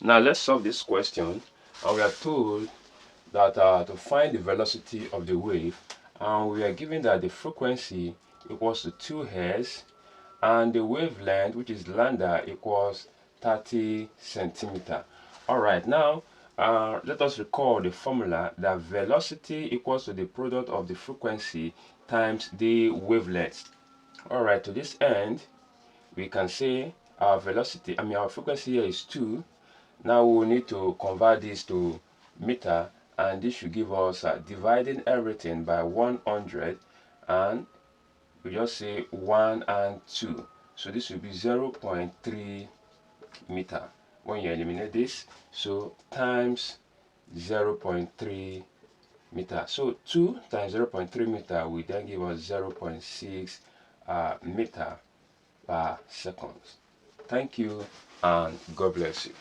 Now let's solve this question. And we are told that to find the velocity of the wave, and we are given that the frequency equals to 2 Hz and the wavelength, which is lambda, equals 30 centimeter. All right, now let us recall the formula that velocity equals to the product of the frequency times the wavelength. All right, to this end, we can say our velocity, our frequency here is 2. Now we will need to convert this to meter, and this should give us dividing everything by 100, and we just say 1 and 2. So this will be 0.3 meter when you eliminate this. So times 0.3 meter. So 2 times 0.3 meter will then give us 0.6 meter per second. Thank you and God bless you.